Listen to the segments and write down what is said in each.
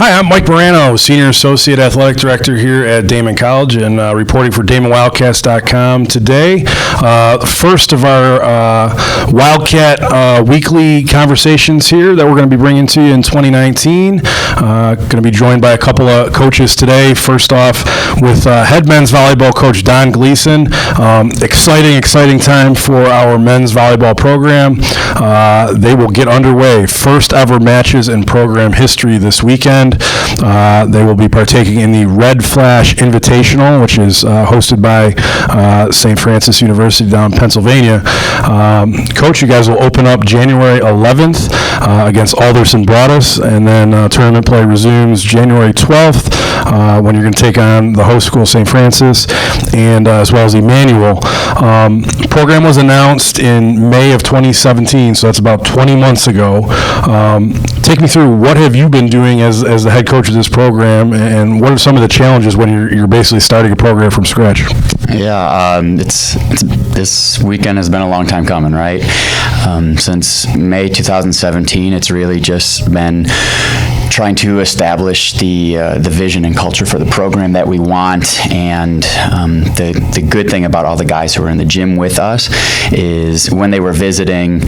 Hi, I'm Mike Morano, Senior Associate Athletic Director here at Damon College and reporting for DamonWildcats.com today. First of our Wildcat weekly conversations here that we're going to be bringing to you in 2019. Going to be joined by a couple of coaches today. First off with head men's volleyball coach Don Gleason. Exciting time for our men's volleyball program. They will get underway. First ever matches in program history this weekend. They will be partaking in the Red Flash Invitational, which is hosted by St. Francis University down in Pennsylvania. Coach, you guys will open up January 11th against Alderson Broadus, and then tournament play resumes January 12th when you're going to take on the host school, St. Francis, and as well as Emmanuel. Program was announced in May of 2017, so that's about 20 months ago. Take me through, what have you been doing as the head coach of this program, and what are some of the challenges when you're basically starting a program from scratch? Yeah, it's this weekend has been a long time coming, right? Since May 2017, it's really just been trying to establish the vision and culture for the program that we want. And the good thing about all the guys who are in the gym with us is when they were visiting,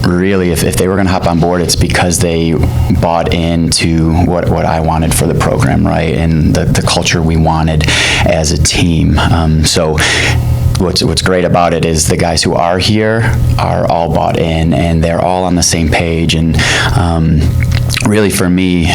really if they were going to hop on board, it's because they bought into what I wanted for the program, right? And the culture we wanted as a team. So what's great about it is the guys who are here are all bought in, and they're all on the same page. And really for me,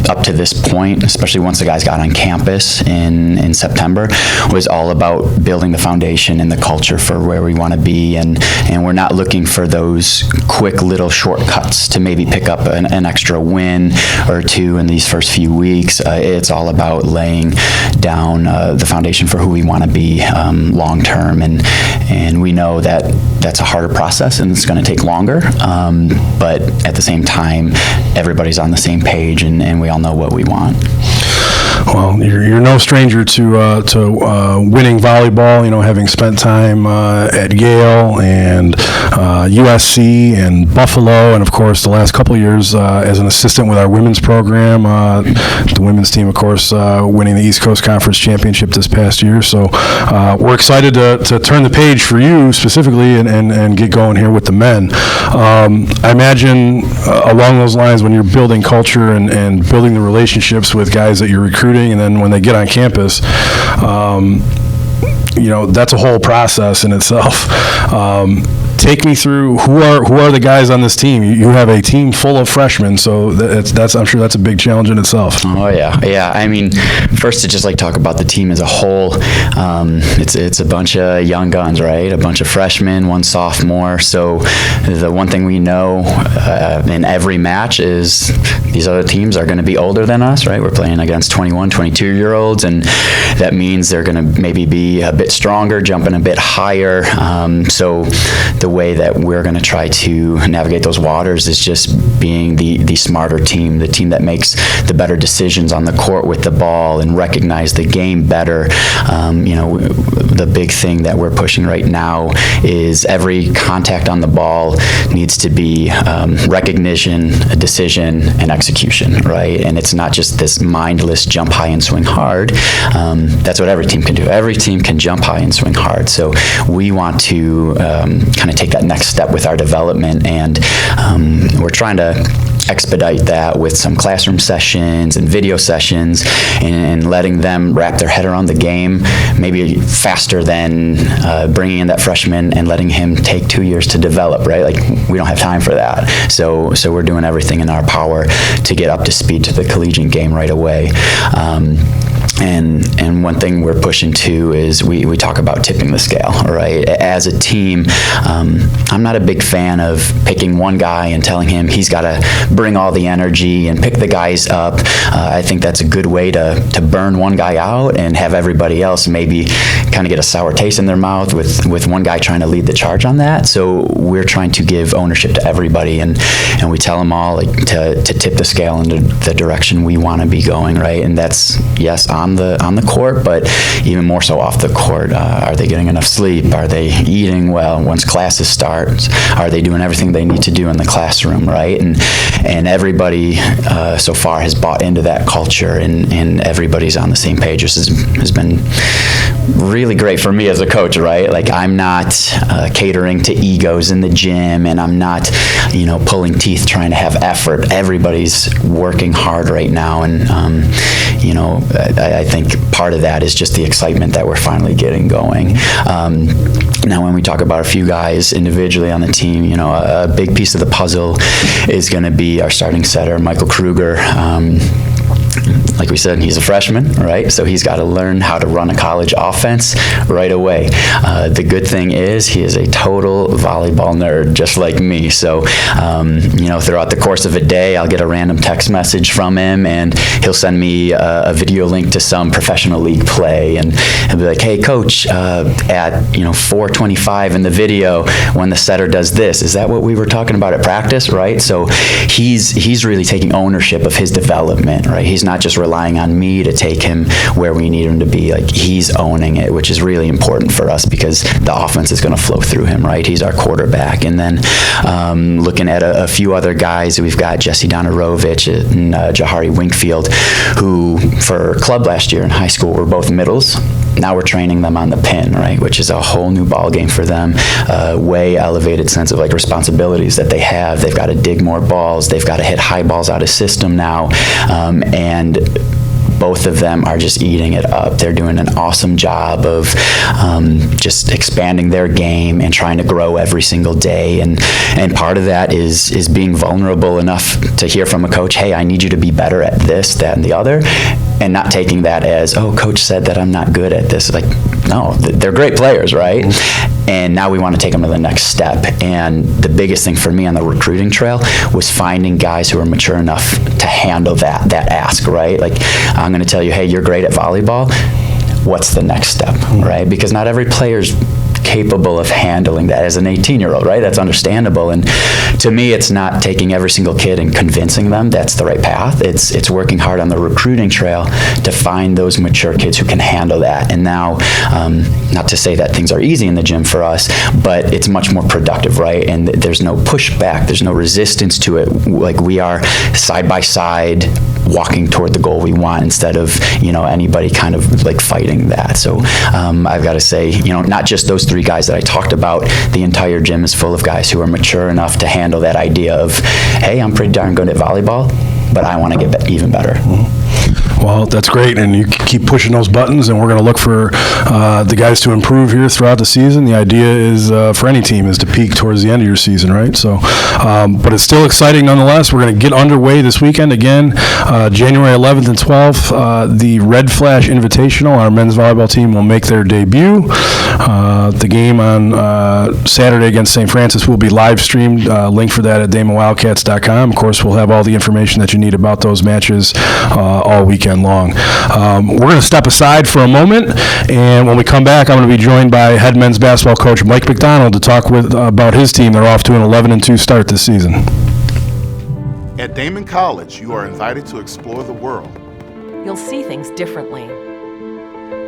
up to this point, especially once the guys got on campus in September, was all about building the foundation and the culture for where we want to be, and we're not looking for those quick little shortcuts to maybe pick up an extra win or two in these first few weeks. It's all about laying down the foundation for who we want to be long term, and we know that that's a harder process and it's going to take longer, but at the same time, everybody's on the same page, and we all know what we want. Well, you're no stranger to winning volleyball, having spent time at Yale and USC and Buffalo, and of course the last couple of years as an assistant with our women's program. The women's team, of course, winning the East Coast Conference Championship this past year. So we're excited to turn the page for you specifically and get going here with the men. I imagine along those lines, when you're building culture and building the relationships with guys that you're recruiting, and then when they get on campus, that's a whole process in itself. Take me through, who are the guys on this team? You have a team full of freshmen, so that's I'm sure that's a big challenge in itself. Oh yeah. I mean, first to just talk about the team as a whole. It's a bunch of young guns, right? A bunch of freshmen, one sophomore. So the one thing we know in every match is these other teams are going to be older than us, right? We're playing against 21, 22-year-olds, and that means they're going to maybe be a bit stronger, jumping a bit higher. So the way that we're going to try to navigate those waters is just being the smarter team, the team that makes the better decisions on the court with the ball and recognize the game better. The big thing that we're pushing right now is every contact on the ball needs to be recognition, a decision, and execution, right? And it's not just this mindless jump high and swing hard. That's what every team can do. Every team can jump high and swing hard. So we want to kind of take that next step with our development, and we're trying to expedite that with some classroom sessions and video sessions, and letting them wrap their head around the game maybe faster than bringing in that freshman and letting him take 2 years to develop, right? We don't have time for that. So we're doing everything in our power to get up to speed to the collegiate game right away. And one thing we're pushing to is we talk about tipping the scale, right? As a team, I'm not a big fan of picking one guy and telling him he's got to bring all the energy and pick the guys up. I think that's a good way to burn one guy out and have everybody else maybe kind of get a sour taste in their mouth with one guy trying to lead the charge on that. So we're trying to give ownership to everybody, and we tell them all to tip the scale into the direction we want to be going, right? And that's, yes, on on the court, but even more so off the court. Are they getting enough sleep? Are they eating well once classes start? Are they doing everything they need to do in the classroom, right? And everybody so far has bought into that culture, and everybody's on the same page. This has been really great for me as a coach, right? Like, I'm not catering to egos in the gym, and I'm not, pulling teeth trying to have effort. Everybody's working hard right now, and I think part of that is just the excitement that we're finally getting going. Now, when we talk about a few guys individually on the team, a big piece of the puzzle is going to be our starting setter, Michael Kruger. Like we said, he's a freshman, right? So he's got to learn how to run a college offense right away. The good thing is he is a total volleyball nerd, just like me. So, throughout the course of a day, I'll get a random text message from him, and he'll send me a video link to some professional league play, and he'll be like, "Hey, coach, at 4:25 in the video, when the setter does this, is that what we were talking about at practice?" Right? So he's really taking ownership of his development, right? He's not just relying on me to take him where we need him to be. Like, he's owning it, which is really important for us because the offense is going to flow through him, right? He's our quarterback. And then looking at a few other guys, we've got Jesse Donarovich and Jahari Winkfield, who for club last year in high school were both middles. Now we're training them on the pin, right, which is a whole new ball game for them. Way elevated sense of responsibilities that they have. They've got to dig more balls. They've got to hit high balls out of system now, and both of them are just eating it up. They're doing an awesome job of just expanding their game and trying to grow every single day. And part of that is being vulnerable enough to hear from a coach, "Hey, I need you to be better at this, that, and the other," and not taking that as, "Oh, coach said that I'm not good at this." Like, no, they're great players, right? And now we want to take them to the next step. And the biggest thing for me on the recruiting trail was finding guys who are mature enough to handle that ask, right? Like, I'm going to tell you, "Hey, you're great at volleyball. What's the next step?" Right? Because not every player's capable of handling that as an 18-year-old, right? That's understandable. And to me, it's not taking every single kid and convincing them that's the right path. It's working hard on the recruiting trail to find those mature kids who can handle that. And now, not to say that things are easy in the gym for us, but it's much more productive, right? And there's no pushback, there's no resistance to it. Like, we are side by side walking toward the goal we want, instead of anybody kind of fighting that. So I've got to say, not just those three guys that I talked about, the entire gym is full of guys who are mature enough to handle that idea of, "Hey, I'm pretty darn good at volleyball, but I want to get even better." Well, that's great, and you keep pushing those buttons, and we're going to look for the guys to improve here throughout the season. The idea is, for any team, is to peak towards the end of your season, right? So, but it's still exciting nonetheless. We're going to get underway this weekend again, January 11th and 12th. The Red Flash Invitational, our men's volleyball team, will make their debut. The game on Saturday against St. Francis will be live streamed. Link for that at DamonWildcats.com. Of course, we'll have all the information that you need about those matches all weekend long. We're going to step aside for a moment, and when we come back, I'm going to be joined by head men's basketball coach Mike MacDonald to talk about his team. They're off to an 11-2 start this season. At Damon College, you are invited to explore the world. You'll see things differently.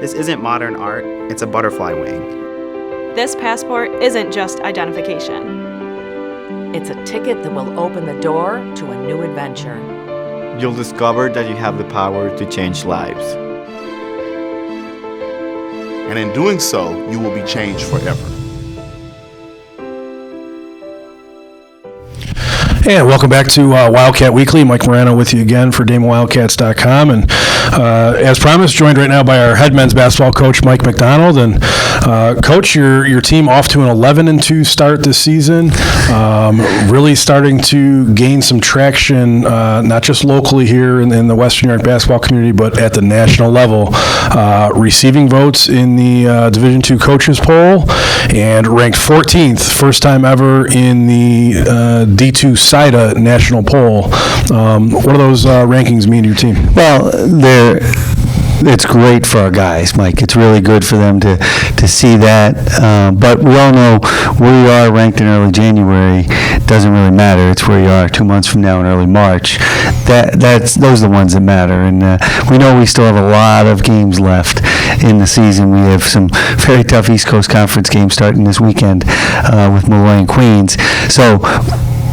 This isn't modern art, it's a butterfly wing. This passport isn't just identification. It's a ticket that will open the door to a new adventure. You'll discover that you have the power to change lives. And in doing so, you will be changed forever. And welcome back to Wildcat Weekly. Mike Morano with you again for DamonWildcats.com. And as promised, joined right now by our head men's basketball coach, Mike MacDonald. And Coach, your team off to an 11-2 start this season, really starting to gain some traction, not just locally here in the Western New York basketball community, but at the national level, receiving votes in the Division II coaches poll and ranked 14th, first time ever in the D2 SIDA national poll. What do those rankings mean to your team? Well, it's great for our guys, Mike. It's really good for them to see that. But we all know where you are ranked in early January doesn't really matter. It's where you are 2 months from now in early March. Those are the ones that matter. And we know we still have a lot of games left in the season. We have some very tough East Coast Conference games starting this weekend with Molloy and Queens. So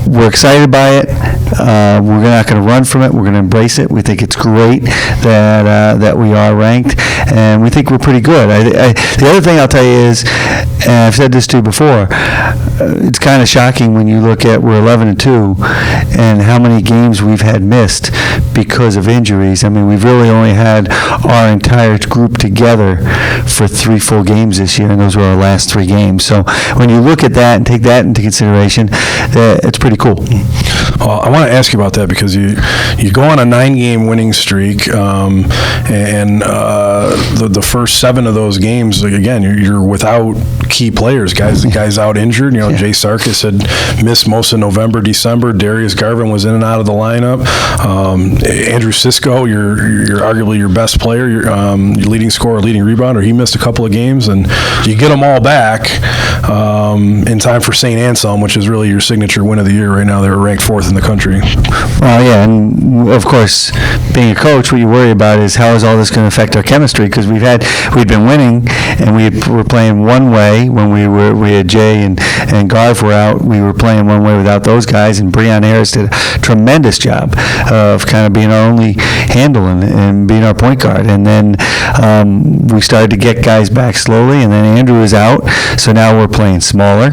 we're excited by it. We're not going to run from it. We're going to embrace it. We think it's great that we are ranked, and we think we're pretty good. The other thing I'll tell you is, and I've said this to you before, it's kind of shocking when you look at we're 11-2 and how many games we've had missed because of injuries. I mean, we've really only had our entire group together for 3 full games this year, and those were our last 3 games. So when you look at that and take that into consideration, it's pretty cool. Well, I want to ask you about that because you go on a 9-game winning streak, and the first 7 of those games, like, again, you're without key players, guys out injured. You know, Jay Sarkis had missed most of November, December. Darius Garvin was in and out of the lineup. Andrew Sisko, you're arguably your best player, your leading scorer, leading rebounder. He missed a couple of games, and you get them all back in time for St. Anselm, which is really your signature win of the year right now. They're ranked 4th in the country. Well, yeah, and of course, being a coach, what you worry about is how is all this going to affect our chemistry? Because we'd been winning, and we were playing one way when we had Jay and Garv were out. We were playing one way without those guys, and Breon Harris did a tremendous job of kind of being our only handle and being our point guard. And then we started to get guys back slowly, and then Andrew was out, so now we're playing smaller,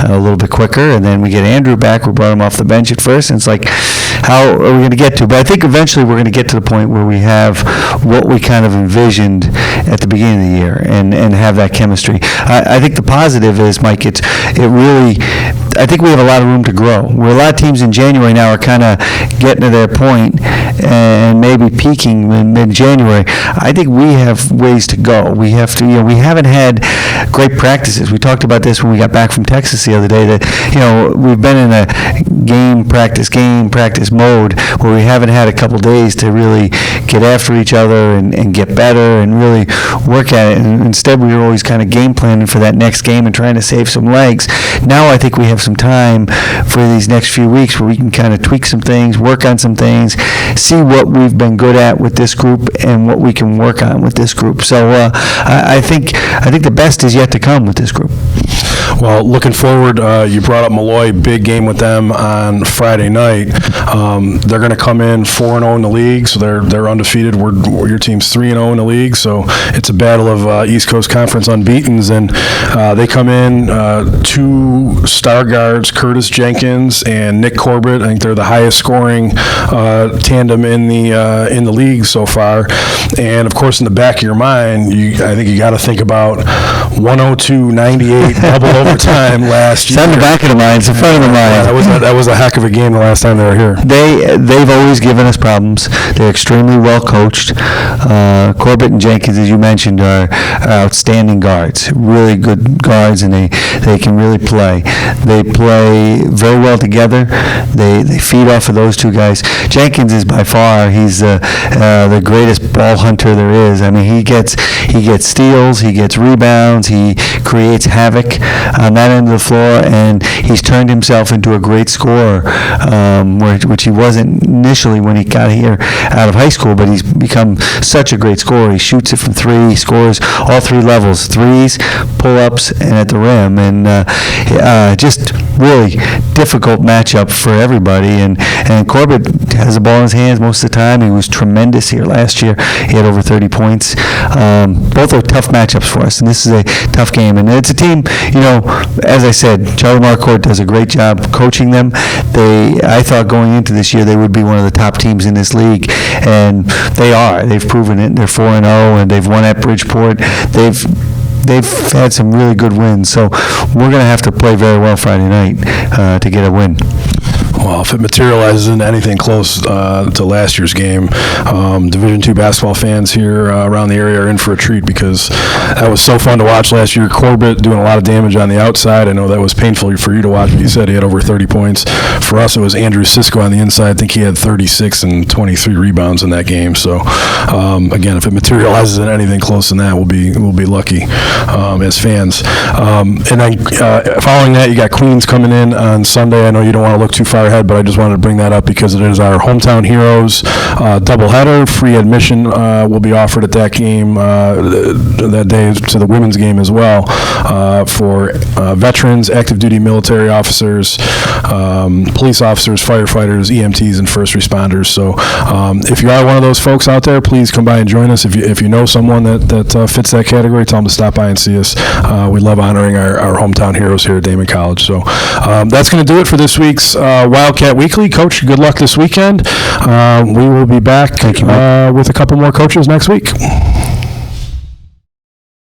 a little bit quicker, and then we get Andrew back. We brought him off the bench at first, and it's like, how are we going to get to? But I think eventually we're going to get to the point where we have what we kind of envisioned at the beginning of the year and have that chemistry. I think the positive is, Mike, I think we have a lot of room to grow. Where a lot of teams in January now are kind of getting to their point and maybe peaking in mid-January. I think we have ways to go. We have to, we haven't had great practices. We talked about this when we got back from Texas the other day, that, we've been in a game practice mode where we haven't had a couple days to really get after each other and get better and really work at it. And instead, we were always kind of game planning for that next game and trying to save some legs. Now I think we have some time for these next few weeks where we can kind of tweak some things, work on some things, see what we've been good at with this group and what we can work on with this group. So I think the best is yet to come with this group. Well, looking forward, you brought up Molloy, big game with them on Friday night. They're going to come in 4-0 in the league, so they're undefeated. Your team's 3-0 in the league, so it's a battle of East Coast Conference unbeatens, and they come in 2 star guards, Curtis Jenkins and Nick Corbett. I think they're the highest scoring tandem in the league so far. And of course, in the back of your mind, I think you got to think about 102-98 double overtime last year. It's on the back of the mind. It's in front of the mind. That was a heck of a game the last time they were here. They've always given us problems. They're extremely well coached. Corbett and Jenkins, as you mentioned, are outstanding guards, really good guards, and they can really play. They play very well together. They feed off of those 2 guys. Jenkins is by far he's the greatest ball hunter there is. I mean, he gets steals, he gets rebounds, he creates havoc on that end of the floor, and he's turned himself into a great scorer, which he wasn't initially when he got here out of high school, but he's become such a great scorer. He shoots it from 3, he scores all 3 levels, threes, pull-ups, and at the rim, and just really difficult matchup for everybody, and Corbett has the ball in his hands most of the time. He was tremendous here last year. He had over 30 points. Both are tough matchups for us, and this is a tough game, and it's a team, as I said, Charlie Marcourt does a great job coaching them. I thought going into this year they would be one of the top teams in this league, and they are. They've proven it. They're 4-0, and they've won at Bridgeport. They've had some really good wins, so we're going to have to play very well Friday night to get a win. Well, if it materializes into anything close to last year's game, Division II basketball fans here around the area are in for a treat because that was so fun to watch last year. Corbett doing a lot of damage on the outside. I know that was painful for you to watch, but you said he had over 30 points. For us, it was Andrew Sisko on the inside. I think he had 36 and 23 rebounds in that game. So, again, if it materializes in anything close than that, we'll be lucky as fans. And then following that, you got Queens coming in on Sunday. I know you don't want to look too far ahead, but I just wanted to bring that up because it is our Hometown Heroes doubleheader. Free admission will be offered at that game that day to the women's game as well for veterans, active duty military officers, police officers, firefighters, EMTs, and first responders. So if you are one of those folks out there, please come by and join us. If you know someone that fits that category, tell them to stop by and see us. We love honoring our hometown heroes here at Damon College. So that's going to do it for this week's Wildcat Weekly. Coach, good luck this weekend. We will be back with a couple more coaches next week.